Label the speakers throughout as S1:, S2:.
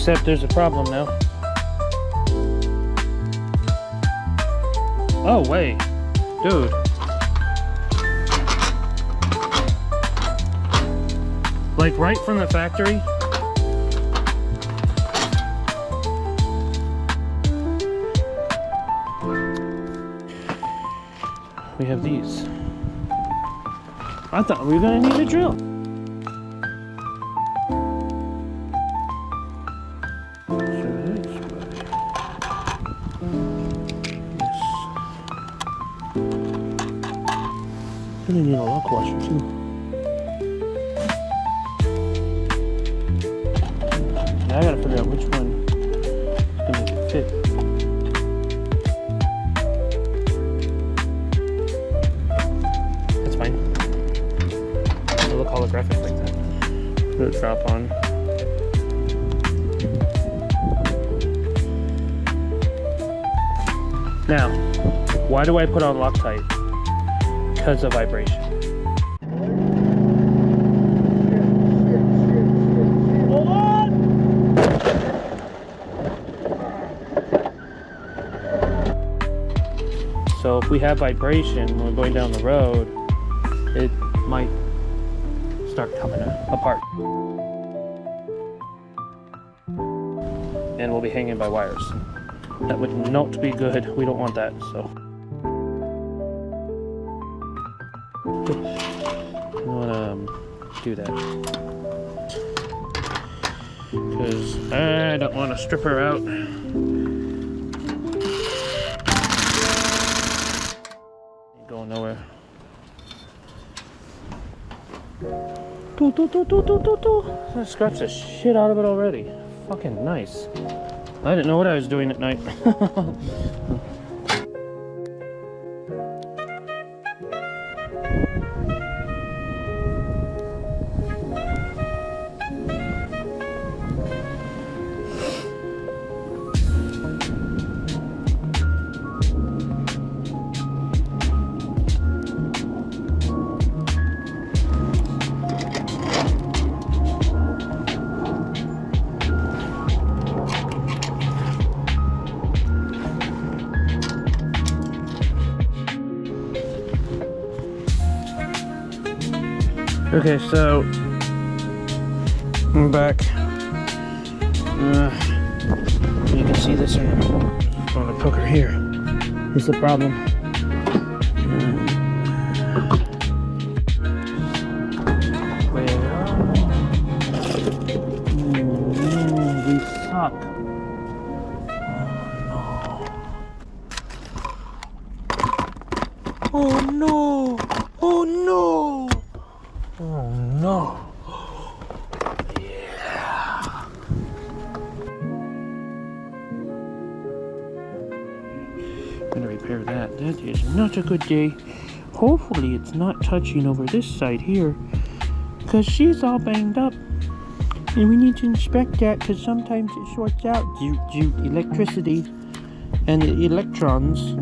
S1: Except there's a problem now. Oh, wait. Dude. Like right from the factory. We have these. I thought we were gonna need a drill. Gonna need a lock washer too. Now I gotta figure out which one is gonna make it fit. That's fine. It'll look holographic like that. Put a drop on. Now, why do I put on Loctite? Because of vibration. Hold on! So if we have vibration when we're going down the road, it might start coming apart. And we'll be hanging by wires. That would not be good. We don't want that, so. I want to do that because I don't want to strip her out. Ain't going nowhere. Scratch the shit out of it already. Fucking nice. I didn't know what I was doing at night. Okay, so I'm back. You can see this. I'm going to poke her here. Here's the problem. We suck. Oh no! Oh no! Oh no! Yeah! I'm gonna repair that. That is not a good day. Hopefully it's not touching over this side here, because she's all banged up. And we need to inspect that because sometimes it shorts out due to electricity, and the electrons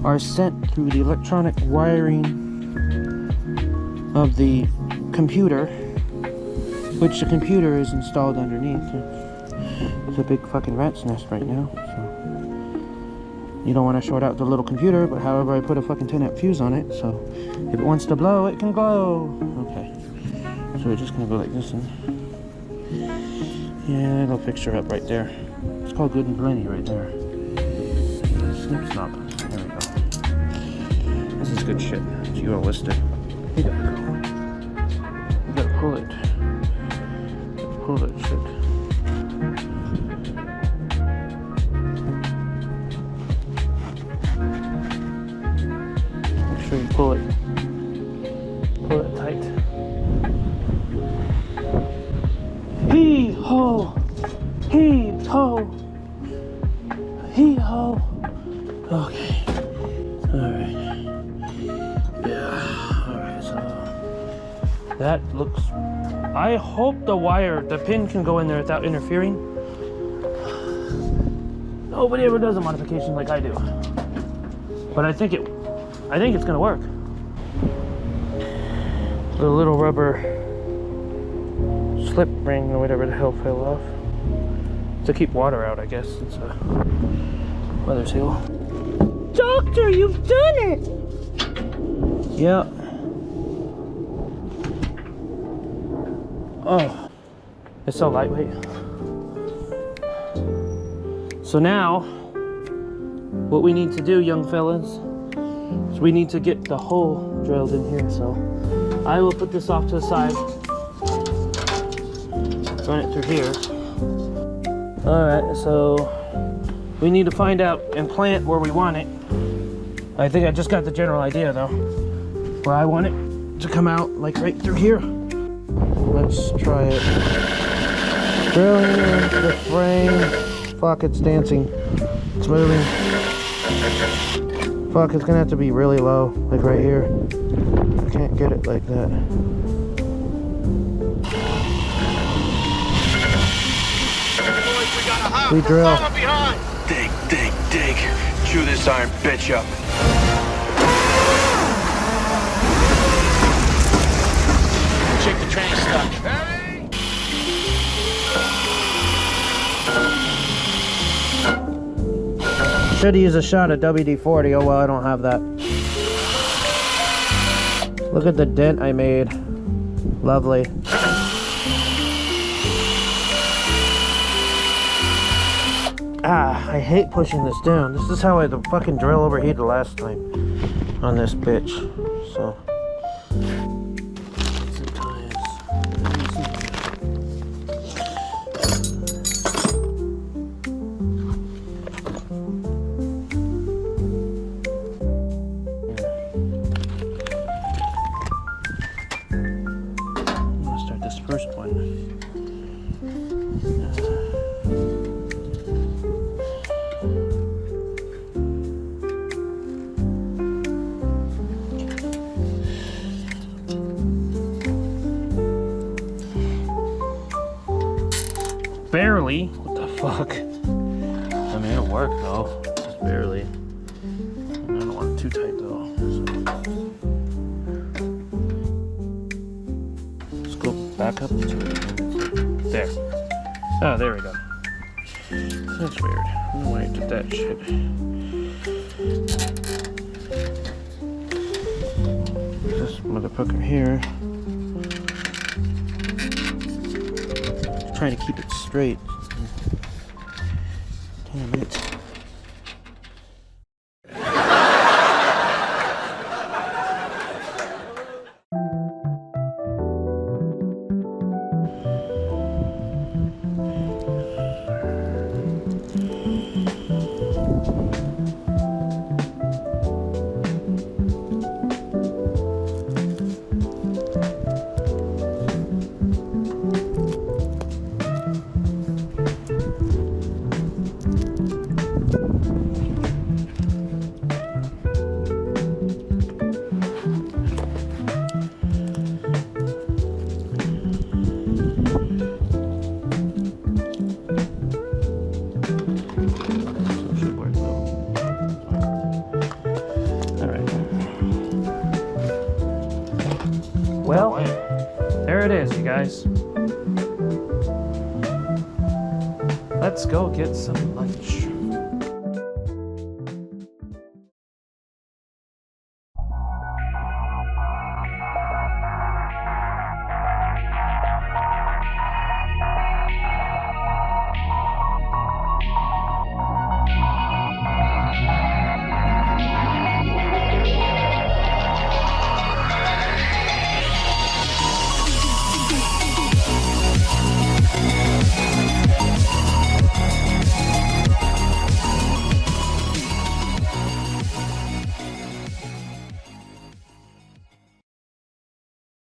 S1: are sent through the electronic wiring of the computer, which the computer is installed underneath. It's a big fucking rat's nest right now, so you don't want to short out the little computer, but however I put a fucking 10 amp fuse on it, so if it wants to blow, it can glow. Okay, so we're just gonna go like this and yeah, it'll fix her up right there. It's called good and plenty right there. Snip snap. There we go. This is good shit. It's UL-listed. You gotta go. You gotta pull it. Pull that shit. Make sure you pull it. Pull it tight. Hee ho! Hee ho! Hee ho! Okay. Alright. Yeah. Alright, so that looks, I hope the pin can go in there without interfering. Nobody ever does a modification like I do. But I think it's gonna work. The little rubber slip ring or whatever the hell fell off. To keep water out, I guess. It's a weather seal. Doctor, you've done it! Yeah. Oh, it's so lightweight. So now, what we need to do, young fellas, is we need to get the hole drilled in here. So I will put this off to the side, run it through here. All right, so we need to find out and plant where we want it. I think I just got the general idea though, where I want it to come out, like right through here. Let's try it. Drilling the frame. Fuck, it's dancing. It's moving. Fuck, it's gonna have to be really low, like right here. I can't get it like that. We drill.
S2: Dig, dig, dig. Chew this iron bitch up.
S3: Check the train stuck.
S1: Should use a shot of WD-40. Oh well, I don't have that. Look at the dent I made. Lovely. Ah, I hate pushing this down. This is how the fucking drill overheated last time on this bitch. So. I'm gonna start this first one. Barely. What the fuck? I mean, it'll work though. Just barely. I don't want it too tight though. So. Let's go back up to it. There. Oh, there we go. That's weird. I don't know why I did that shit. This motherfucker here. Trying to keep it straight. Damn it. Well, there it is, you guys. Let's go get some lunch.